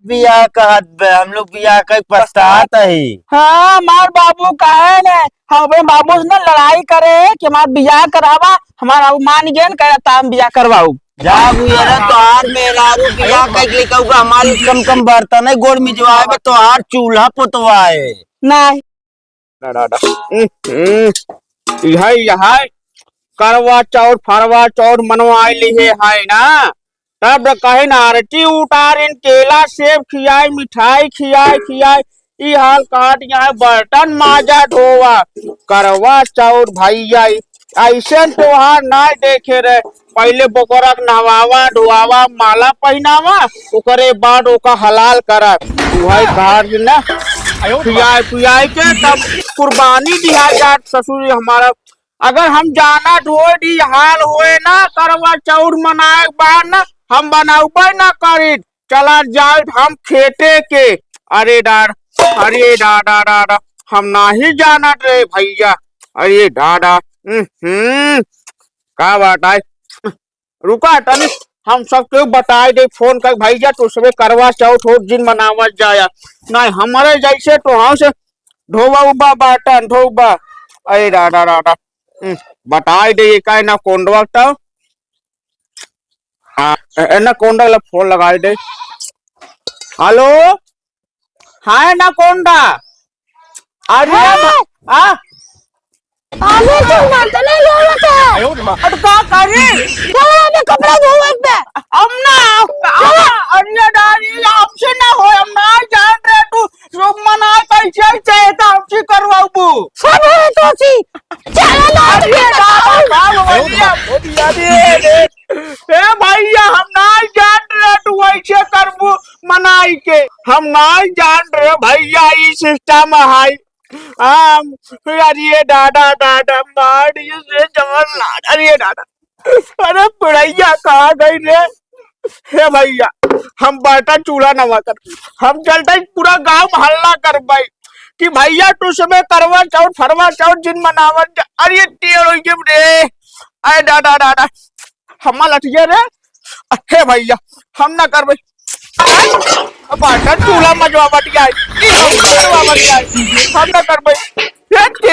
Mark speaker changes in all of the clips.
Speaker 1: बियाह कहत बे, हम लोग बियाह का पछतात है।
Speaker 2: हाँ मार बाबू कहे ने हम अपने बाबू से ना लड़ाई करे कि हमार बियाह करावा, हमारा बाबू मान गए कहता हम बियाह करवाऊ।
Speaker 1: जा गुजरा तोहार मेहरारू बियाह कइक लिखा हुआ हमारी कम कम बर्तन है गोड़ मिजवाए बे तोहार चूल्हा पुतवाए
Speaker 2: नहीं
Speaker 3: यह करवा चौथ फरवा चौथ मनवाए लिए है ना, तब कहे ना आरती उतारिन केला सेब खियाई मिठाई खियाई खियाई ई हाल काट यहाँ बर्तन माजा धोवा करवा चौथ भैया ऐसे त्योहार ना देखे रहे। पहले बकरा नहवावा धोआवा माला पहनावा ओकरे बाद ओका हलाल करा वही घर ना खियाई पियाई के तब कुर्बानी दिया जात ससुर हमारा। अगर हम जाना ढोए दी हाल होए ना करवा चौथ मनाए बाद ना हम बनाऊबे ना करी चला जाए हम खेते के। अरे दादा दादा हम ना ही जाना रे भैया। अरे दादा का बात है रुका तनी हम सबके बताए दे फोन कर भैया तो सबे करवा चौथ हो दिन मनावत जाया नहीं हमारे जैसे तो हाँ से धोबा उबा बर्तन धोबा। अरे दादा दादा बताए दे का ना कोंडवा तो ना कोंडा ला फोन लगाए दे। हेलो हाँ ना कोंडा अरे
Speaker 4: आगे तो मारते नहीं लोग
Speaker 3: अब का करे
Speaker 4: चलो मैं कपड़ा धोवे पे
Speaker 3: हम ना अरे डाली हमसे ना हो हम ना जान रहे तू लोग मना कैसे चाहता हमसे करवाबू
Speaker 4: सब है तो सी चलो ना
Speaker 3: ए भैया हम ना जान रहे तू ऐसे करबू मनाई के हम ना जान रहे भैया ई सिस्टम है। अरे दादा दादा मार से जमन अरे दादा अरे बुढ़ैया कहाँ गई रे। हे भैया हम बर्तन चूल्हा नवा कर हम चलते पूरा गांव हल्ला कर भाई कि भैया तू समय करवा चौथ फरवा चौथ जिन मनावत अरे रे। अरे दादा दादा हम लठिए रे। हे भैया हम ना कर बर्तन चूल्हा मजवा बटिया हम ना कर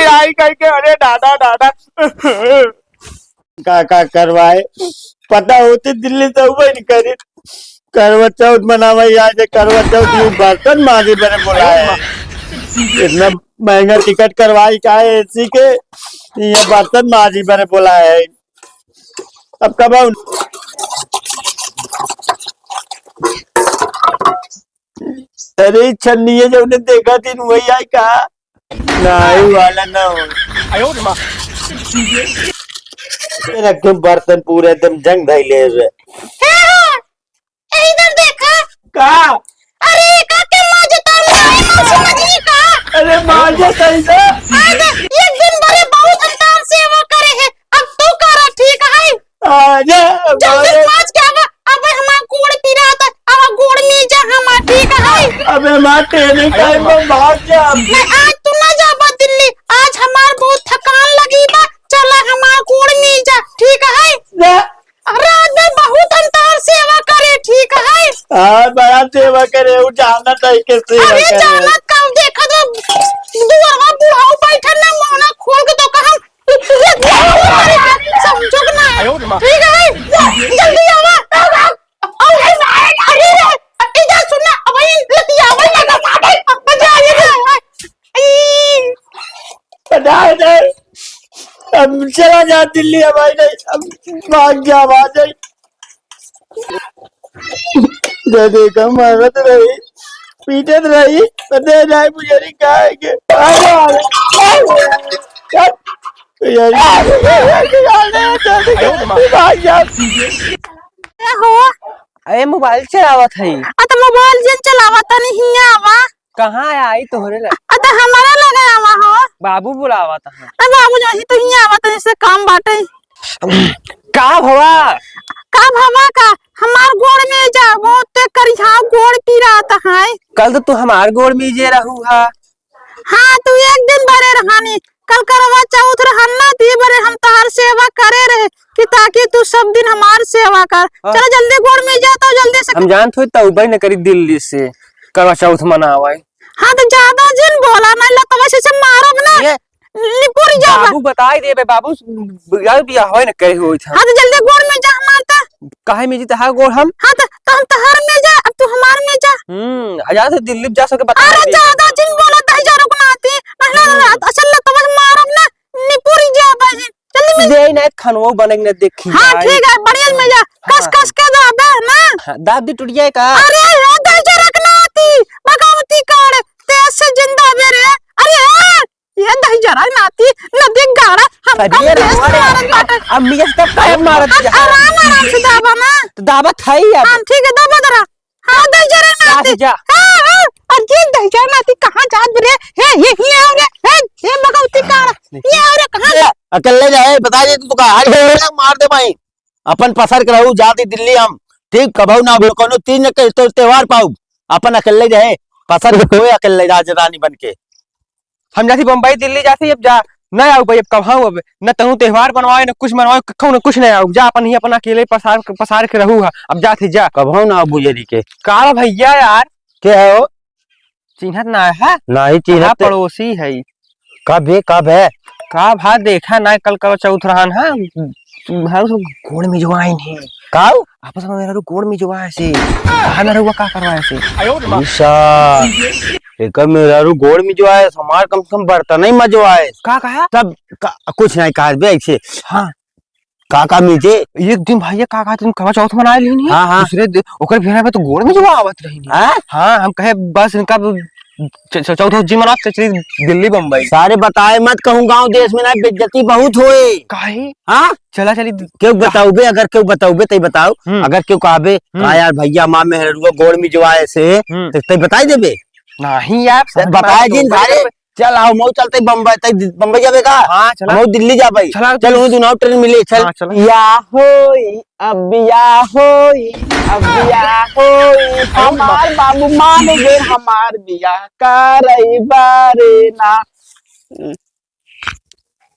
Speaker 3: आई करके। अरे दादा दादा
Speaker 1: का करवाए पता होते दिल्ली से हुआ नहीं करे करवा चौथ मनावा आज करवा चौथ बर्तन मांगे मैंने बुलाया इतना महंगा टिकट करवाई का है एसी के ये बर्तन मांझी मैंने बुलाया है। अब कब अरे छन्नी है जब ने देखा थी वही आई कहा नहीं वाला ना हो रखे बर्तन पूरे एकदम जंग धैले हुए
Speaker 4: इधर देखा
Speaker 1: का
Speaker 4: अरे का के माजता मैं समझी का
Speaker 1: अरे माजे कैसे
Speaker 4: एक दिन बड़े बहुत अंतर से वो करे है अब तू करा ठीक है
Speaker 1: आजा
Speaker 4: जल्दी माज के अब हमारा गोड़ पीरा था अब गोड़ में जा हम ठीक है।
Speaker 1: अबे माटे नहीं टाइम में भाग जा
Speaker 4: मैं आज तू ना जाबा दिल्ली आज हमार बहुत थकान लगी बा चला हमार गोड़ में जा ठीक है। रात में बहुत अंतर सेवा करे ठीक है।
Speaker 1: हाँ बड़ा सेवा करे वो जाना था के सेवा
Speaker 4: अरे
Speaker 1: करे
Speaker 4: जाना कब देखा तो दुआरा बुढ़ाऊ बैठा ना मोना खोल के तो कहा समझो ना ठीक है जल्दी आवा। अरे इधर सुनना अब लती आवा लगा बजा
Speaker 1: नहीं नहीं अब चला जा दिल्ली हमारी नहीं अब भाग जा आवाज आई देखा मारत रही पीटत रही पता नहीं मुझे नहीं कहा
Speaker 2: अरे मोबाइल चलावत है
Speaker 4: तो मोबाइल जन चलावता नहीं आवा
Speaker 2: कहाँ आई तोहरे
Speaker 4: तो हमारा लगा आवा हो
Speaker 2: बाबू बुलावत है
Speaker 4: बाबू जी तो ही आवा तो इससे काम बाटे
Speaker 2: का भवा
Speaker 4: का भवा का हमार गोड़ में जा वो ते करिहा गोड़ पीराता है
Speaker 2: कल तो तू हमार गोड़ में जे रहू हा
Speaker 4: हाँ तू एक दिन बरे रहानी कल करवा चौथ रहना दी बरे हम तहार सेवा करे रहे कि ताकि तू सब दिन हमार सेवा कर। चलो जल्दी गोड़ में जा तो जल्दी से।
Speaker 5: हम जानत हो तौबा न करी दिल्ली से करवा चौथ मनावे।
Speaker 4: हाँ तो ज्यादा जिन बोला ना लतवा से मारब ना निपुर जा।
Speaker 5: बाबू बताई देबे बाबू यार बिया होय न करे होय था।
Speaker 4: हाँ तो जल्दी गोड़ में जा हमार।
Speaker 5: काहे में जी तहार गोड़ हम।
Speaker 4: हाँ तो हम तहार में जा अब तू हमार में जा।
Speaker 5: आजाद से दिल्ली जा सके बता।
Speaker 4: अरे ज्यादा जिन बोला दही जा रुकना आती ना असल लतवा से मारब ना निपुर जा बाजी जल्दी में।
Speaker 5: जे न खनवो बने न देखी।
Speaker 4: हाँ ठीक है बढ़िया में जा कस कस के दाबे ना।
Speaker 5: दाब दी टूट जाए का।
Speaker 4: अरे दही जा रखना आती भगवती काड़ तेज से जिंदा बेरे। अरे ये दही जरा नाती नदी गाड़ा हम
Speaker 5: अम्मी के तब काहे मारत जा।
Speaker 4: आराम से दाबा ना
Speaker 5: तो दावत है यार।
Speaker 4: हां ठीक है दाबा जरा। हां दही जरा नाती
Speaker 5: जा।
Speaker 4: हां और ये दही जरा नाती कहां जात रे। हे ये आ रे हे भगवती काड़ा ये आ रे कहां
Speaker 1: अकेले जाए बता दे तू का मार दे भाई अपन पसर करहु जाती दिल्ली हम ठीक कबहू ना कोनो तीन के तो त्योहार पाऊ अपन अकेले जाए पसर के होए अकेले राजधानी बन के।
Speaker 5: हम जाती बम्बई दिल्ली जाती अब जा न आऊ भाई अब कहाँ अब न तहु त्योहार बनवाए न कुछ मनवाए कखौ न कुछ नहीं आऊ जा अपन ही अपना अकेले पसार के रहू अब जाती जा
Speaker 1: कबहू ना बुझेरी के
Speaker 5: काला भैया यार
Speaker 1: के हो
Speaker 5: चिन्हत ना है
Speaker 1: नहीं
Speaker 5: चिन्हा
Speaker 1: चिन्ह
Speaker 5: पड़ोसी है
Speaker 1: कब है
Speaker 5: का भा देखा ना कल कल चौथ रहन है हम गोड़ में जो आइन है
Speaker 1: काऊ
Speaker 5: आपस में मेरा गोड़ में जो आए से कहा मेरा हुआ का करवाए से
Speaker 1: एक मेरा गोड़ में जो है हमार कम से कम बर्तन ही मजो आए
Speaker 5: का कहा
Speaker 1: सब कुछ नहीं कहा बे ऐसे
Speaker 5: हाँ
Speaker 1: काका मीजे
Speaker 5: एक दिन भैया का कहते कवा चौथ मनाए ली
Speaker 1: हाँ हाँ
Speaker 5: दूसरे ओकर भेना पे तो गोड़ में जो आवत रही हाँ हम कहे बस इनका चौथ जी मना चली दिल्ली बम्बई
Speaker 1: सारे बताए मत कहूँ गांव देश में ना बेइज्जती बहुत होए
Speaker 5: काहे
Speaker 1: हाँ
Speaker 5: चला चली
Speaker 1: क्यों बताओ बे अगर क्यों बताओ बे तई बताओ अगर क्यों कहबे का यार भैया माँ में गोड़ में जो आए से तई बताई देबे
Speaker 5: नहीं यार
Speaker 1: बताए दिन सारे चल आओ मऊ चलते बम्बई तई बम्बई जाबे का
Speaker 5: हाँ चला
Speaker 1: मऊ दिल्ली जा भाई चल वो दोनों ट्रेन मिले चल
Speaker 2: या होई अब या होई अब या होई हमार बाबू मान गए हमार बिया करई बारे ना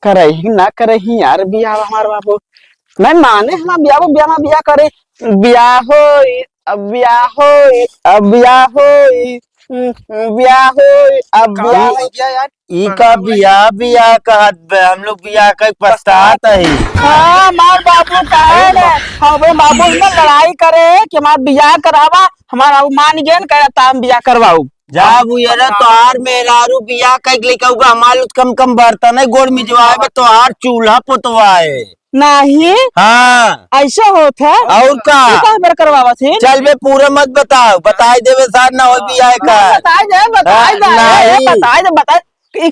Speaker 2: करही ना करही यार बिया हमार बाबू मैं माने हमार बिया करे बिया होई अब बिया होई अब बिया होई बिया होई अब बिया
Speaker 5: यार
Speaker 1: ई का बिया कहत बे हम लोग बिया का पछतात है।
Speaker 2: हाँ हमार बाबू कहे ने हमारे बाबू ने लड़ाई करे कि हमार बिया करावा हमारा मान गए न कहता हम बिया करवाऊ
Speaker 1: जा बुयरा तोहार मेहरारू बिया कइक लेके उगा हमार कम बर्तन है गोड़ में जो आए तोहार चूल्हा पोतवाए
Speaker 2: नहीं
Speaker 1: हाँ
Speaker 2: ऐसा होत है
Speaker 1: और का
Speaker 2: मेरे करवावा थे
Speaker 1: चल बे पूरा मत बताओ बताई देवे साथ ना हो बिया का
Speaker 2: बताए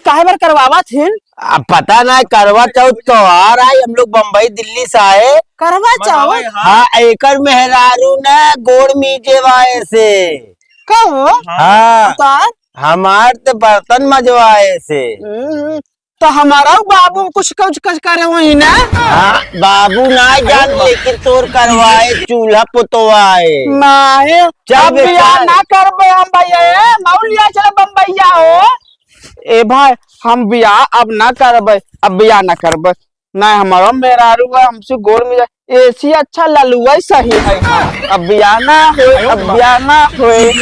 Speaker 2: काहे बार करवावा थे
Speaker 1: अब पता ना करवा चौथ त्योहार आई हम लोग बम्बई दिल्ली से आए
Speaker 2: करवा चाहो
Speaker 1: हाँ एकड़ मेहरारू ने गोड़ मीजे वाए से
Speaker 2: कहो
Speaker 1: हाँ हमार तो बर्तन मजवाए से
Speaker 2: तो हमारा बाबू कुछ करे वही ना
Speaker 1: हाँ बाबू ना जान लेकिन तोर करवाए चूल्हा पुतवाए
Speaker 2: नहीं
Speaker 1: चल
Speaker 2: बिया ना करबे हम भैया मौलिया चले बम्बैया हो ए भाई हम बिया अब ना करबे अब बिया ना करबे ना हमारा मेहरारू हमसे गोड़ में एसी अच्छा ललुआ सही है अब बिया ना होए अब बिया ना होए